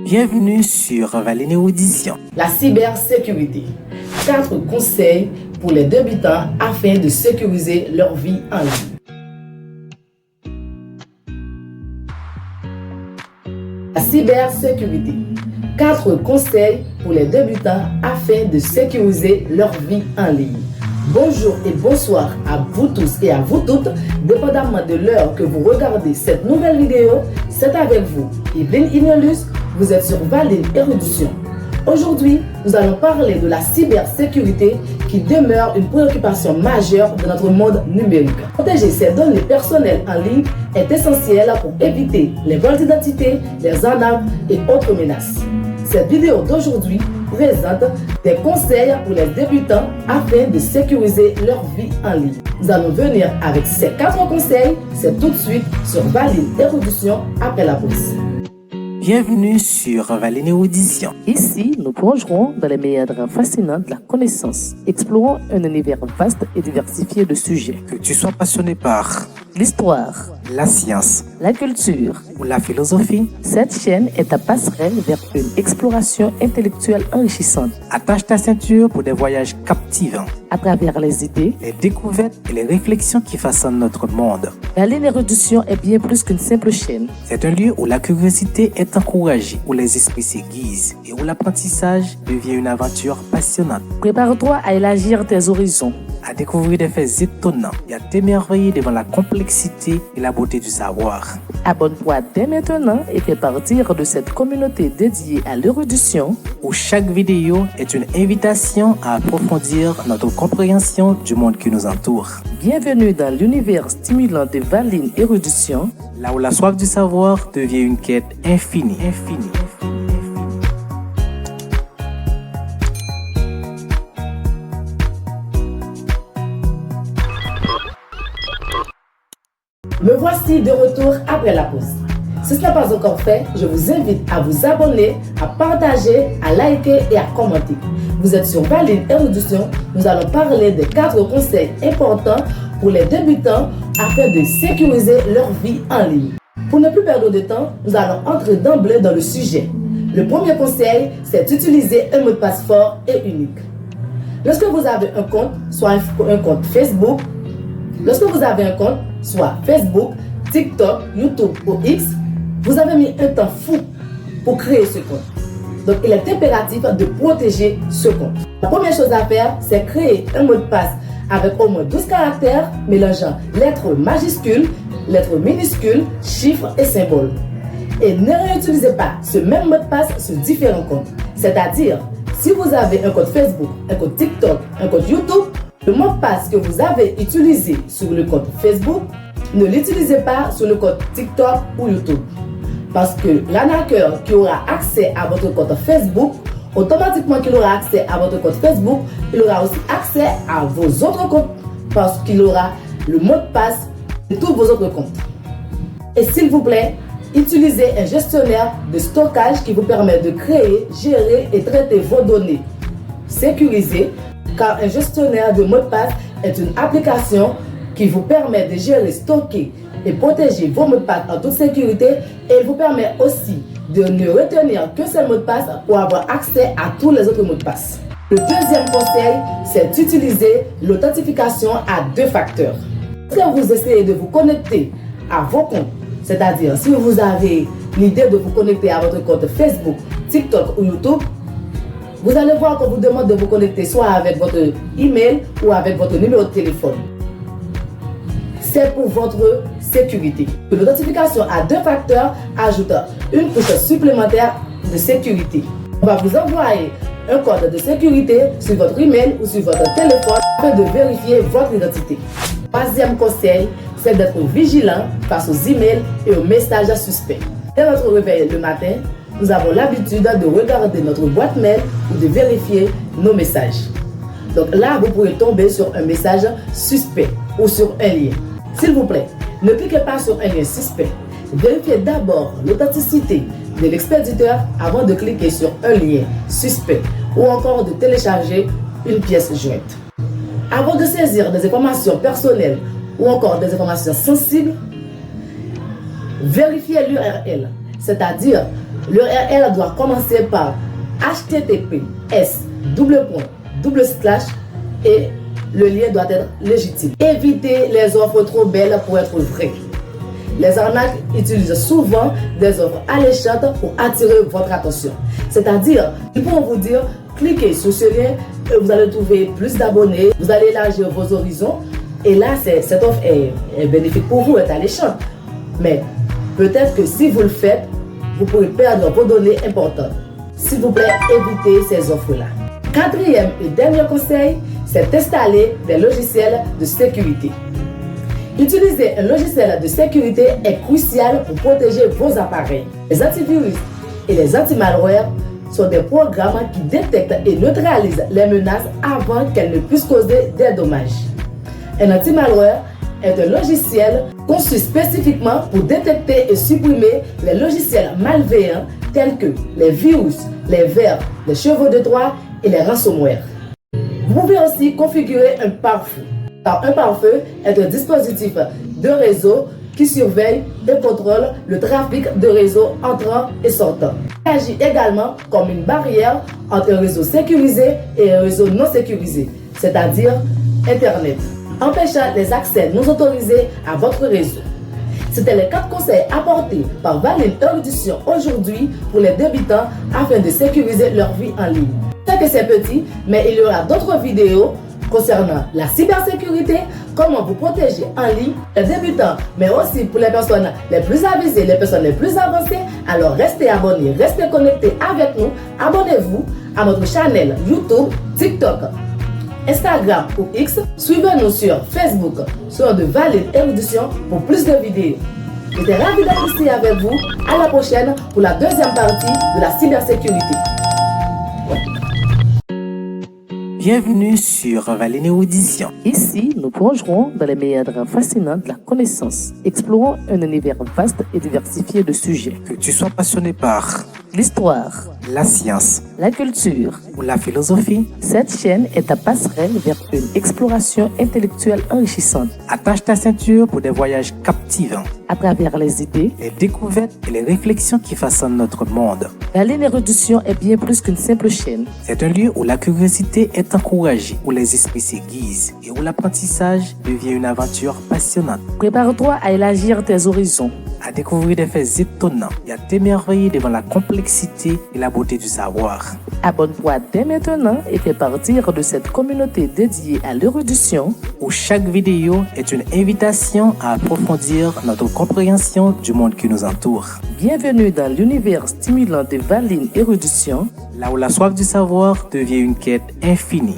Bienvenue sur Valine Audition. La cybersécurité. 4 conseils pour les débutants afin de sécuriser leur vie en ligne. La cybersécurité. 4 conseils pour les débutants afin de sécuriser leur vie en ligne. Bonjour et bonsoir à vous tous et à vous toutes, dépendamment de l'heure que vous regardez cette nouvelle vidéo. C'est avec vous, Evelyne Inelus, vous êtes sur Valine Érudition. Aujourd'hui, nous allons parler de la cybersécurité qui demeure une préoccupation majeure de notre monde numérique. Protéger ses données personnelles en ligne est essentiel pour éviter les vols d'identité, les arnaques et autres menaces. Cette vidéo d'aujourd'hui présente des conseils pour les débutants afin de sécuriser leur vie en ligne. Nous allons venir avec ces 4 conseils, c'est tout de suite sur Valine Érudition après la pause. Bienvenue sur Valine Audition. Ici, nous plongerons dans les méandres fascinants de la connaissance. Explorons un univers vaste et diversifié de sujets. Que tu sois passionné par L'histoire, la science la culture. ou la philosophie, Cette chaîne est ta passerelle vers une exploration intellectuelle enrichissante attache ta ceinture pour des voyages captivants, à travers les idées. les découvertes et les réflexions qui façonnent notre monde. Valine Érudition est bien plus qu'une simple chaîne. C'est un lieu où la curiosité est encouragée, où les esprits s'aiguisent et où l'apprentissage devient une aventure passionnante. Prépare-toi à élargir tes horizons. À découvrir des faits étonnants et à t'émerveiller devant la complexité et la beauté du savoir. Abonne-toi dès maintenant et fais partir de cette communauté dédiée à l'érudition. Où chaque vidéo est une invitation à approfondir notre compréhension du monde qui nous entoure. Bienvenue dans l'univers stimulant de Valine Érudition. Là où la soif du savoir devient une quête infinie. Me voici de retour après la pause. Si ce n'est pas encore fait, je vous invite à vous abonner, à partager, à liker et à commenter. Vous êtes sur Valine Érudition. Nous allons parler des 4 conseils importants pour les débutants afin de sécuriser leur vie en ligne. Pour ne plus perdre de temps, nous allons entrer d'emblée dans le sujet. Le premier conseil, c'est d'utiliser un mot de passe fort et unique. Lorsque vous avez un compte, soit un compte Facebook, soit Facebook, TikTok, YouTube ou X, vous avez mis un temps fou pour créer ce compte. Donc, il est impératif de protéger ce compte. La première chose à faire, c'est créer un mot de passe avec au moins 12 caractères mélangeant lettres majuscules, lettres minuscules, chiffres et symboles. Et ne réutilisez pas ce même mot de passe sur différents comptes. C'est-à-dire, si vous avez un compte Facebook, un compte TikTok, un compte YouTube, le mot de passe que vous avez utilisé sur le compte Facebook, ne l'utilisez pas sur le compte TikTok ou YouTube. Parce que l'arnaqueur qui aura accès à votre compte Facebook, automatiquement qu'il aura accès à votre compte Facebook, il aura aussi accès à vos autres comptes parce qu'il aura le mot de passe de tous vos autres comptes. Et s'il vous plaît, utilisez un gestionnaire de stockage qui vous permet de créer, gérer et traiter vos données sécurisées, car un gestionnaire de mot de passe est une application qui vous permet de gérer, stocker et protéger vos mots de passe en toute sécurité, et il vous permet aussi de ne retenir que ces mots de passe pour avoir accès à tous les autres mots de passe. Le deuxième conseil, c'est d'utiliser l'authentification à 2 facteurs. Si vous essayez de vous connecter à vos comptes, c'est-à-dire si vous avez l'idée de vous connecter à votre compte Facebook, TikTok ou YouTube, vous allez voir qu'on vous demande de vous connecter soit avec votre email ou avec votre numéro de téléphone. C'est pour votre sécurité. L'authentification à 2 facteurs ajoute une couche supplémentaire de sécurité. On va vous envoyer un code de sécurité sur votre email ou sur votre téléphone afin de vérifier votre identité. Troisième conseil, c'est d'être vigilant face aux emails et aux messages suspects. Dès notre réveil le matin, nous avons l'habitude de regarder notre boîte mail ou de vérifier nos messages. Donc là, vous pourrez tomber sur un message suspect ou sur un lien. S'il vous plaît, ne cliquez pas sur un lien suspect. Vérifiez d'abord l'authenticité de l'expéditeur avant de cliquer sur un lien suspect ou encore de télécharger une pièce jointe. Avant de saisir des informations personnelles ou encore des informations sensibles, vérifiez l'URL, c'est-à-dire L'URL doit commencer par https et le lien doit être légitime. Évitez les offres trop belles pour être vraies. Les arnaques utilisent souvent des offres alléchantes pour attirer votre attention. C'est-à-dire, ils pourront vous dire, cliquez sur ce lien et vous allez trouver plus d'abonnés, vous allez élargir vos horizons. Et là, cette offre est bénéfique pour vous, est alléchante. Mais peut-être que si vous le faites, vous pourrez perdre vos données importantes. S'il vous plaît, évitez ces offres-là. Quatrième et dernier conseil, c'est d'installer des logiciels de sécurité. Utiliser un logiciel de sécurité est crucial pour protéger vos appareils. Les antivirus et les anti-malware sont des programmes qui détectent et neutralisent les menaces avant qu'elles ne puissent causer des dommages. Un anti-malware est un logiciel conçu spécifiquement pour détecter et supprimer les logiciels malveillants tels que les virus, les vers, les chevaux de Troie et les ransomware. Vous pouvez aussi configurer un pare-feu. Un pare-feu est un dispositif de réseau qui surveille et contrôle le trafic de réseaux entrant et sortant. Il agit également comme une barrière entre un réseau sécurisé et un réseau non sécurisé, c'est-à-dire Internet, empêchant les accès non autorisés à votre réseau. C'était les 4 conseils apportés par Valine Erudition aujourd'hui pour les débutants afin de sécuriser leur vie en ligne. C'est que c'est petit, mais il y aura d'autres vidéos concernant la cybersécurité, comment vous protéger en ligne, les débutants, mais aussi pour les personnes les plus avisées, les personnes les plus avancées. Alors restez abonnés, restez connectés avec nous. Abonnez-vous à notre chaîne YouTube, TikTok, Instagram ou X. Suivez-nous sur Facebook, sur de Valine Erudition pour plus de vidéos. J'étais ravi d'être ici avec vous. À la prochaine pour la deuxième partie de la cybersécurité. Bienvenue sur Valine Erudition. Ici, nous plongerons dans les méandres fascinants de la connaissance, explorant un univers vaste et diversifié de sujets. Que tu sois passionné par l'histoire, la science, la culture ou la philosophie, cette chaîne est ta passerelle vers une exploration intellectuelle enrichissante. Attache ta ceinture pour des voyages captivants. À travers les idées, les découvertes et les réflexions qui façonnent notre monde. Valine Erudition est bien plus qu'une simple chaîne. C'est un lieu où la curiosité est encouragée, où les esprits s'aiguisent et où l'apprentissage devient une aventure passionnante. Prépare-toi à élargir tes horizons, à découvrir des faits étonnants et à t'émerveiller devant la complexité et la beauté du savoir. Abonne-toi dès maintenant et fais partir de cette communauté dédiée à l'érudition, où chaque vidéo est une invitation à approfondir notre compréhension du monde qui nous entoure. Bienvenue dans l'univers stimulant de Valine Erudition, là où la soif du savoir devient une quête infinie.